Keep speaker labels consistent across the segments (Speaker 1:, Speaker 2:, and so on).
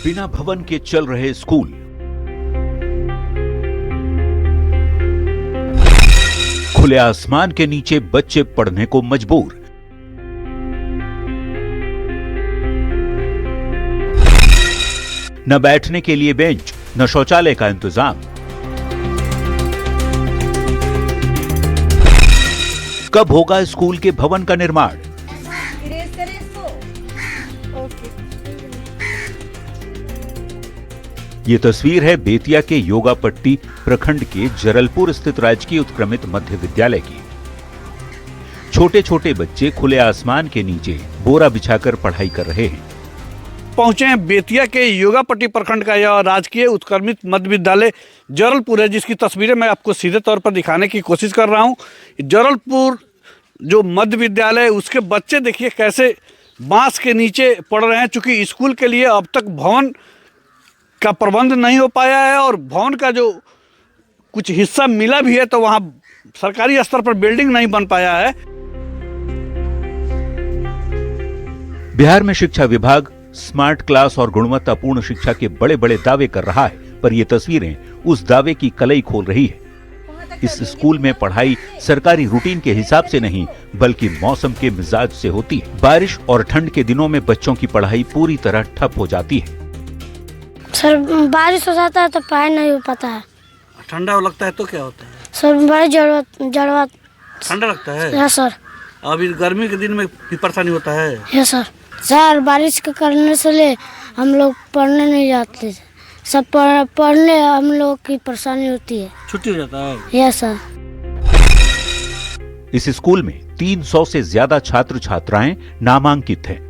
Speaker 1: बिना भवन के चल रहे स्कूल, खुले आसमान के नीचे बच्चे पढ़ने को मजबूर। न बैठने के लिए बेंच, न शौचालय का इंतजाम। कब होगा स्कूल के भवन का निर्माण? ये तस्वीर है बेतिया के योगापट्टी प्रखंड के जरलपुर स्थित राजकीय उत्क्रमित मध्य विद्यालय की। छोटे छोटे बच्चे खुले आसमान के नीचे बोरा बिछाकर पढ़ाई कर रहे हैं।
Speaker 2: पहुंचे हैं बेतिया के योगापट्टी प्रखंड का यह राजकीय उत्क्रमित मध्य विद्यालय जरलपुर है, जिसकी तस्वीरें मैं आपको सीधे तौर पर दिखाने की कोशिश कर रहा हूं। जरलपुर जो मध्य विद्यालय है, उसके बच्चे देखिए कैसे बांस के नीचे पढ़ रहे हैं। चूंकि स्कूल के लिए अब तक भवन का प्रबंध नहीं हो पाया है और भवन का जो कुछ हिस्सा मिला भी है तो वहां सरकारी स्तर पर बिल्डिंग नहीं बन पाया है।
Speaker 1: बिहार में शिक्षा विभाग स्मार्ट क्लास और गुणवत्तापूर्ण शिक्षा के बड़े बड़े दावे कर रहा है, पर ये तस्वीरें उस दावे की कलई खोल रही है। इस स्कूल में पढ़ाई सरकारी रूटीन के हिसाब से नहीं, बल्कि मौसम के मिजाज से होती है। बारिश और ठंड के दिनों में बच्चों की पढ़ाई पूरी तरह ठप हो जाती है।
Speaker 3: सर बारिश हो जाता है तो पढ़ाई नहीं हो पाता है।
Speaker 2: ठंडा लगता है तो क्या होता है?
Speaker 3: सर बड़ी जरूरत
Speaker 2: ठंडा लगता है।
Speaker 3: Yes sir.
Speaker 2: अभी गर्मी के दिन में भी परेशानी होता है।
Speaker 3: Yes sir. सर बारिश के करने से ले हम लोग पढ़ने नहीं जाते, सब पढ़ने हम लोग की परेशानी होती है,
Speaker 2: छुट्टी हो जाता है।
Speaker 3: Yes sir.
Speaker 1: इस स्कूल में 300 से ज्यादा छात्र छात्राएं नामांकित हैं।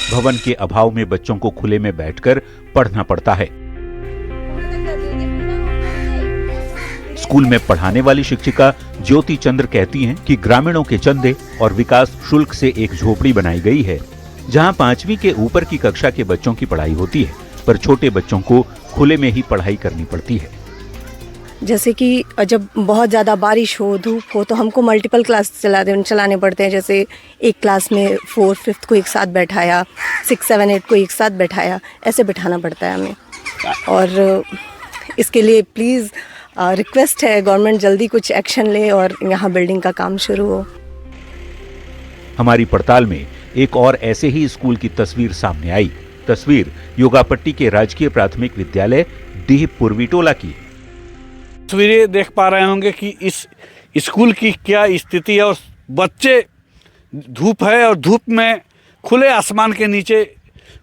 Speaker 1: भवन के अभाव में बच्चों को खुले में बैठकर पढ़ना पड़ता है। स्कूल में पढ़ाने वाली शिक्षिका ज्योति चंद्र कहती हैं कि ग्रामीणों के चंदे और विकास शुल्क से एक झोपड़ी बनाई गई है, जहां 5वीं के ऊपर की कक्षा के बच्चों की पढ़ाई होती है, पर छोटे बच्चों को खुले में ही पढ़ाई करनी पड़ती है।
Speaker 4: जैसे कि जब बहुत ज़्यादा बारिश हो, धूप हो, तो हमको मल्टीपल क्लास चलाने पड़ते हैं। जैसे एक क्लास में 4th 5th को एक साथ बैठाया, 6 7 8 को एक साथ बैठाया, ऐसे बैठाना पड़ता है हमें। और इसके लिए प्लीज़ रिक्वेस्ट है गवर्नमेंट जल्दी कुछ एक्शन ले और यहाँ बिल्डिंग का काम शुरू हो।
Speaker 1: हमारी पड़ताल में एक और ऐसे ही स्कूल की तस्वीर सामने आई। तस्वीर योगापट्टी के राजकीय प्राथमिक विद्यालय डीह पूर्वी टोला की।
Speaker 2: तस्वीरें देख पा रहे होंगे कि इस स्कूल की क्या स्थिति है और बच्चे धूप है और धूप में खुले आसमान के नीचे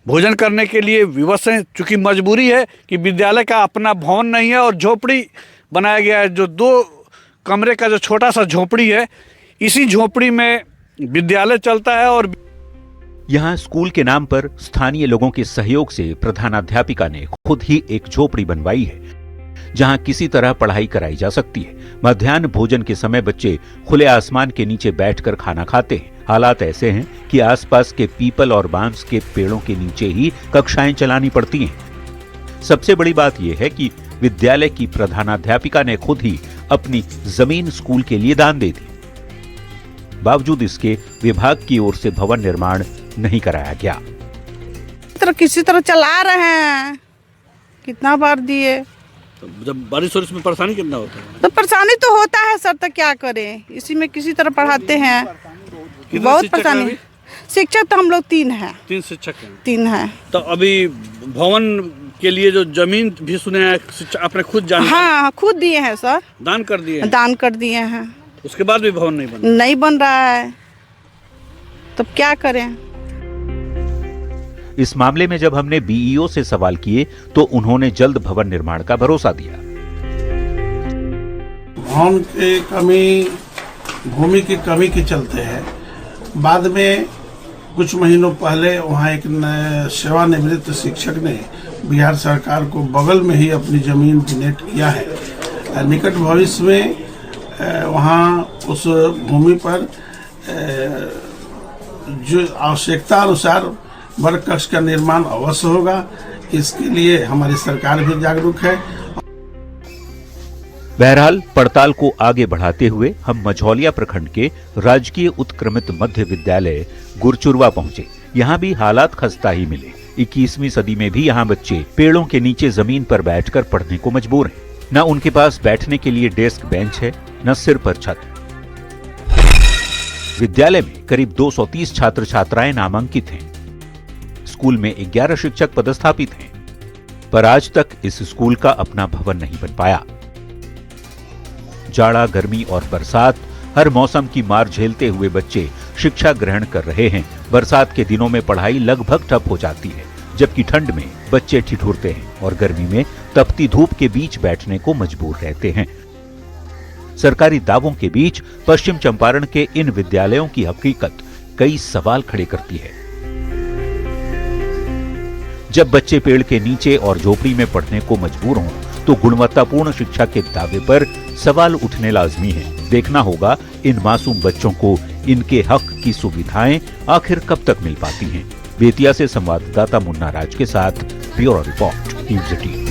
Speaker 2: भोजन करने के लिए विवश हैं। चूँकि मजबूरी है कि विद्यालय का अपना भवन नहीं है और झोपड़ी बनाया गया है, जो 2 कमरे का जो छोटा सा झोपड़ी है, इसी झोपड़ी में विद्यालय चलता है। और
Speaker 1: यहाँ स्कूल के नाम पर स्थानीय लोगों के सहयोग से प्रधानाध्यापिका ने खुद ही एक झोपड़ी बनवाई है, जहां किसी तरह पढ़ाई कराई जा सकती है। मध्याह्न भोजन के समय बच्चे खुले आसमान के नीचे बैठकर खाना खाते हैं। हालात ऐसे हैं कि आसपास के पीपल और बांस के पेड़ों के नीचे ही कक्षाएं चलानी पड़ती हैं। सबसे बड़ी बात यह है कि विद्यालय की प्रधानाध्यापिका ने खुद ही अपनी जमीन स्कूल के लिए दान दे दी। बावजूद इसके विभाग की ओर से भवन निर्माण नहीं कराया गया।
Speaker 5: किसी तरह चला रहे हैं, कितना बार दिए।
Speaker 2: जब बारिश में परेशानी कितना होता है?
Speaker 5: तो परेशानी तो होता है सर, तो क्या करें, इसी में किसी तरह पढ़ाते हैं। बहुत परेशानी। शिक्षक तो हम लोग 3 हैं।
Speaker 2: 3 शिक्षक हैं।
Speaker 5: 3 हैं।
Speaker 2: तो अभी भवन के लिए जो जमीन भी सुने हैं आपने खुद जान?
Speaker 5: हाँ खुद दिए हैं सर।
Speaker 2: दान कर दिए?
Speaker 5: दान कर दिए हैं।
Speaker 2: उसके बाद भी भवन
Speaker 5: नहीं बन रहा है, तब क्या करें।
Speaker 1: इस मामले में जब हमने बीईओ से सवाल किए तो उन्होंने जल्द भवन निर्माण का भरोसा दिया।
Speaker 6: भवन की कमी, भूमि की कमी के चलते है बाद में कुछ महीनों पहले वहाँ एक सेवानिवृत्त शिक्षक ने बिहार सरकार को बगल में ही अपनी जमीन डोनेट किया है। निकट भविष्य में वहाँ उस भूमि पर जो आवश्यकता अनुसार वर्ग कक्ष का निर्माण अवश्य होगा। इसके लिए हमारी सरकार भी जागरूक है।
Speaker 1: बहरहाल पड़ताल को आगे बढ़ाते हुए हम मझौलिया प्रखंड के राजकीय उत्क्रमित मध्य विद्यालय गुरचुरवा पहुंचे। यहाँ भी हालात खस्ता ही मिले। 21वीं सदी में भी यहाँ बच्चे पेड़ों के नीचे जमीन पर बैठकर पढ़ने को मजबूर हैं। न उनके पास बैठने के लिए डेस्क बेंच है, न सिर पर छत। विद्यालय में करीब 230 छात्र छात्राएं नामांकित हैं। स्कूल में 11 शिक्षक पदस्थापित हैं, पर आज तक इस स्कूल का अपना भवन नहीं बन पाया। जाड़ा, गर्मी और बरसात, हर मौसम की मार झेलते हुए बच्चे शिक्षा ग्रहण कर रहे हैं। बरसात के दिनों में पढ़ाई लगभग ठप हो जाती है, जबकि ठंड में बच्चे ठिठुरते हैं और गर्मी में तपती धूप के बीच बैठने को मजबूर रहते हैं। सरकारी दावों के बीच पश्चिम चंपारण के इन विद्यालयों की हकीकत कई सवाल खड़े करती है। जब बच्चे पेड़ के नीचे और झोपड़ी में पढ़ने को मजबूर हों, तो गुणवत्तापूर्ण शिक्षा के दावे पर सवाल उठने लाजमी है। देखना होगा इन मासूम बच्चों को इनके हक की सुविधाएं आखिर कब तक मिल पाती हैं। बेतिया से संवाददाता मुन्ना राज के साथ ब्यूरो रिपोर्ट, न्यूज़ 18।